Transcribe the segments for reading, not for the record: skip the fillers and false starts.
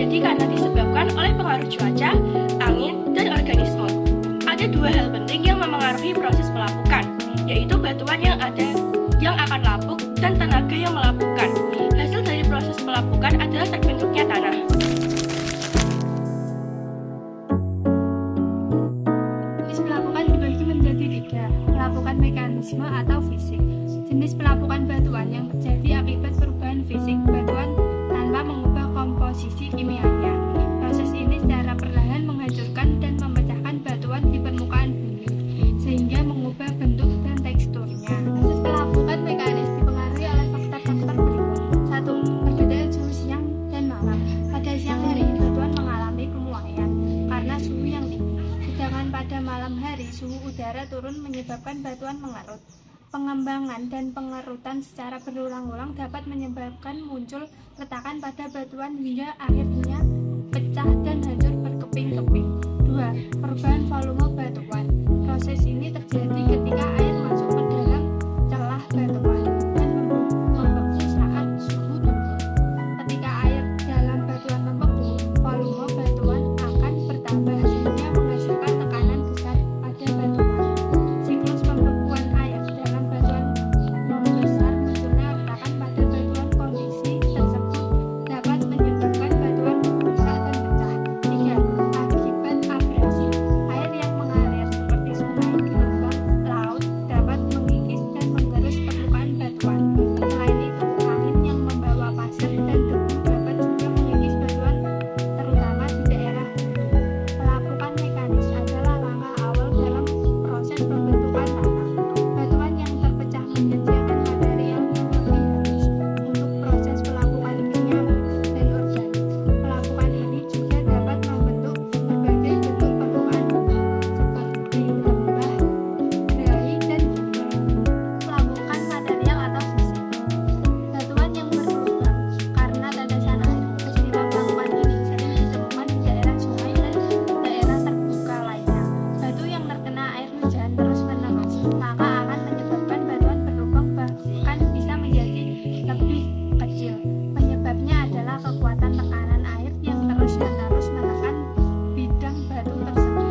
terjadi karena disebabkan oleh pengaruh cuaca, angin, dan organisme. Ada dua hal penting yang memengaruhi proses pelapukan, yaitu batuan yang akan lapuk dan tenaga yang melapukan. Hasil dari proses pelapukan adalah terbentuknya tanah. Jenis pelapukan dibagi menjadi tiga: pelapukan mekanisme atau fisik. Jenis pelapukan batuan yang terjadi akibat perubahan fisik batuan tanpa mengubah komposisi kimianya. Proses ini secara perlahan menghancurkan dan memecahkan batuan di permukaan bumi, sehingga mengubah bentuk dan teksturnya. Proses pelapukan mekanis dipengaruhi oleh faktor-faktor berikut. 1. Perbedaan suhu siang dan malam. Pada siang hari, batuan mengalami pemuaian karena suhu yang tinggi, sedangkan pada malam hari suhu udara turun menyebabkan batuan mengerut. Pengembangan dan pengerutan secara berulang-ulang dapat menyebabkan muncul retakan pada batuan hingga akhirnya pecah dan hancur berkeping-keping. 2. Perubahan volume batuan. Proses ini terjadi ketika air masuk ke dalam celah batuan dan membeku saat suhu turun. Ketika air dalam batuan membeku, volume batuan akan bertambah sehingga menghasilkan tekanan besar pada batuan. Siklus pembekuan air dalam batuan membesar munculnya retakan pada batuan. Kondisi tersebut dapat menyebabkan batuan rusak dan pecah. 3. Akibat abrasi. Air yang mengalir seperti sungai, gelombang, laut dapat mengikis dan menggerus permukaan batuan. Selain itu, angin yang membawa pasir dan debu dapat juga mengikis batuan, terutama di daerah hulu. Pelapukan mekanis adalah langkah awal dalam proses pembentukan tanah. Batuan yang terpecah menyediakan material yang lebih halus untuk proses pelapukan kimiawi dan organik. Pelapukan ini juga dapat membentuk berbagai bentuk permukaan bumi, seperti lembah, grai, dan gunung. Pelapukan material atau fisik. Batuan yang berlubang karena tetesan air. Peristiwa pelapukan ini sering ditemukan di daerah sungai dan daerah terbuka lainnya. Batu yang terkena air hujan terus-menerus, maka akan menyebabkan batuan berlubang, bahkan bisa menjadi lebih kecil. Penyebabnya adalah kekuatan tekanan air yang terus-menerus menekan bidang batu tersebut.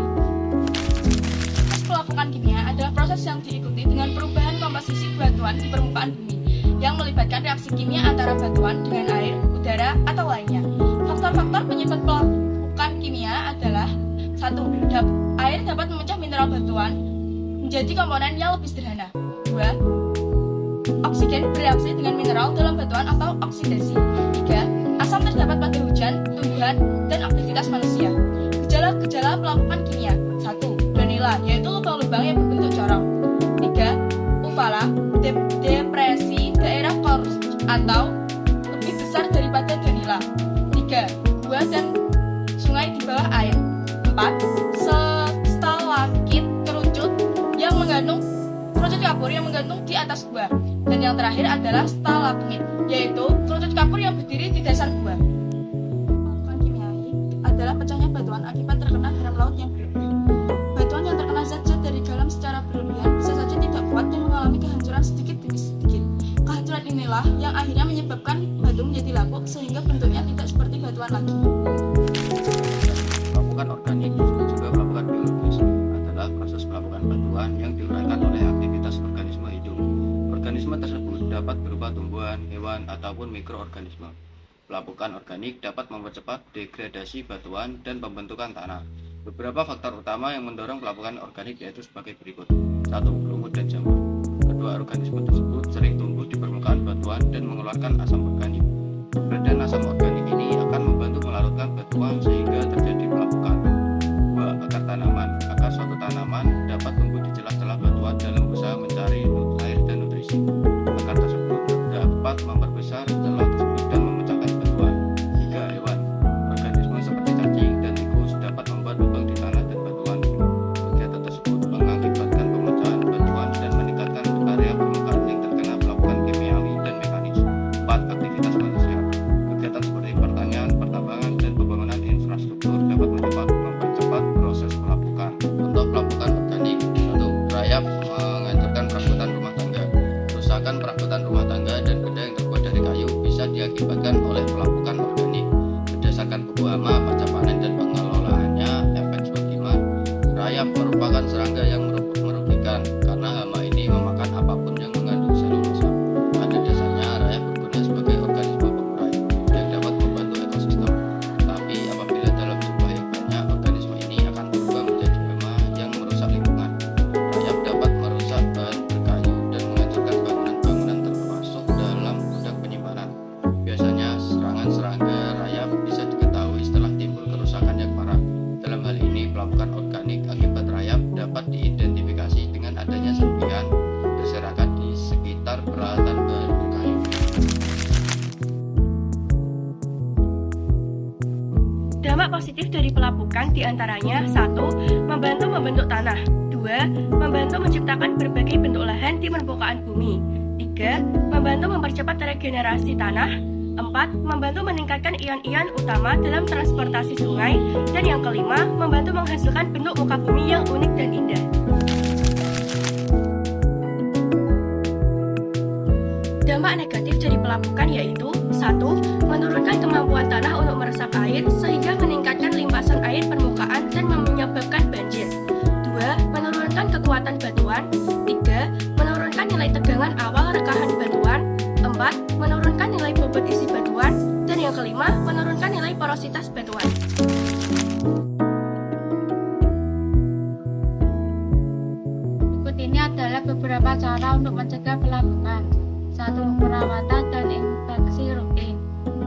Proses pelapukan kimia adalah proses yang diikuti dengan perubahan komposisi batuan di permukaan bumi yang melibatkan reaksi kimia antara batuan dengan air, udara, atau lainnya. Faktor-faktor penyebab pelapukan kimia adalah 1. Air dapat memecah mineral batuan menjadi komponen yang lebih sederhana. 2. Oksigen bereaksi dengan mineral dalam batuan atau oksidasi. 3. Asam terdapat pada hujan, tumbuhan, dan aktivitas manusia. Gejala-gejala pelapukan kimia. 1. Granula, yaitu lubang-lubang yang berbentuk corong. 3. Uvala, depresi daerah korus atau lebih besar daripada granula. 3. Gua dan sungai di bawah air. 4. Stalaktit kerucut kapur yang menggantung di atas gua. Dan yang terakhir adalah stalagmit, yaitu kerucut kapur yang berdiri di dasar gua. Pelapukan kimiawi adalah pecahnya batuan akibat terkena garam laut yang berlebih. Batuan yang terkena zat-zat dari garam secara berlebihan bisa saja tidak kuat dan mengalami kehancuran sedikit demi sedikit. Kehancuran inilah yang akhirnya menyebabkan batu menjadi lapuk sehingga bentuknya tidak seperti batuan lagi. Pelapukan organik juga pelapukan biologis adalah proses pelapukan batuan yang diuraikan oleh aktivitas organisme hidup. Organisme tersebut dapat berupa tumbuhan, hewan, ataupun mikroorganisme. Pelapukan organik dapat mempercepat degradasi batuan dan pembentukan tanah. Beberapa faktor utama yang mendorong pelapukan organik yaitu sebagai berikut. 1. Lumut dan jamur. Kedua, organisme tersebut sering tumbuh di permukaan batuan dan mengeluarkan asam organik. Keberadaan asam organik ini akan membantu melarutkan batuan sehingga terjadi pelapukan. 2. Akar tanaman. Akar suatu tanaman dapat tumbuh di celah-celah batuan dalam usaha mencari air dan nutrisi. Akar tersebut dapat memperbesar celah tersebut dan memecahkan batuan. 3. Hewan. Organisme seperti cacing dan tikus dapat membuat lubang di tanah dan batuan. Kegiatan tersebut mengakibatkan pemecahan batuan dan meningkatkan area permukaan yang terkena pelapukan kimiawi dan mekanis. 4. Aktivitas manusia. Kegiatan seperti pertanian, pertambangan, dan pembangunan infrastruktur dapat mempercepat proses pelapukan. Untuk pelapukan organik, 1. Rayap menghancurkan perabotan rumah tangga. Kerusakan perabotan rumah tangga dan benda yang terbuat dari kayu bisa diakibatkan oleh pelapukan organik. Berdasarkan buku hama pasca panen dan pengelolaannya. Efek sebagian rayap merupakan serangga yang merugikan karena hama ini memakan apapun yang mengandung selulosa. Pada dasarnya rayap berguna sebagai organisme pengurai yang dapat membantu ekosistem. Tapi apabila dalam jumlah yang banyak, organisme ini akan berubah menjadi hama yang merusak lingkungan. Rayap dapat merusak bahan berkayu dan menghancurkan bangunan-bangunan termasuk dalam gudang penyimpanan. Biasanya serangan serangga rayap bisa diketahui setelah timbul kerusakan yang parah. Dalam hal ini, pelapukan organik akibat rayap dapat diidentifikasi dengan adanya serpihan berserakan di sekitar peralatan bahan berkayu. Dampak positif dari pelapukan diantaranya 1. Membantu membentuk tanah. 2. Membantu menciptakan berbagai bentuk lahan di permukaan bumi. 3. Membantu mempercepat regenerasi tanah. 4. Membantu meningkatkan ion-ion utama dalam transportasi sungai. Dan yang kelima, membantu menghasilkan bentuk muka bumi yang unik dan indah. Dampak negatif dari pelapukan yaitu 1. Menurunkan kemampuan tanah untuk meresap air sehingga meningkatkan limpasan air permukaan dan menyebabkan banjir. 2. Menurunkan kekuatan batuan. 3. Menurunkan nilai tegangan awal rekahan batuan. 4. Menurunkan nilai bobot isi batuan. Dan yang kelima, menurunkan nilai porositas batuan. Berikut ini adalah beberapa cara untuk mencegah pelapukan. 1. Perawatan dan inspeksi rutin.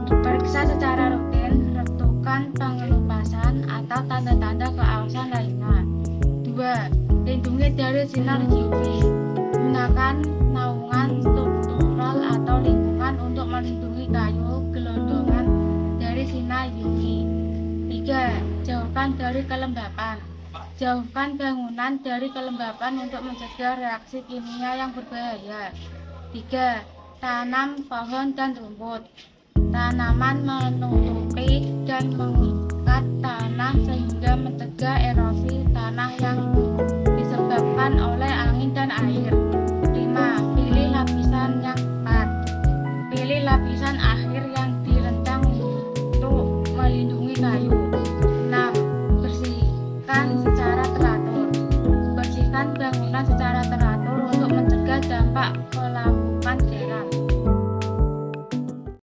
Periksa secara rutin, tentukan pengelupasan atau tanda-tanda keawasan lainnya. 2. Lindungi dari sinar UV. Gunakan naungan struktural atau lingkungan untuk melindungi kayu gelondongan dari sinar UV. 3. Jauhkan dari kelembapan. Jauhkan bangunan dari kelembapan untuk mencegah reaksi kimia yang berbahaya. 3. Tanam pohon dan rumput. Tanaman menutupi dan mengikat tanah sehingga mencegah erosi tanah yang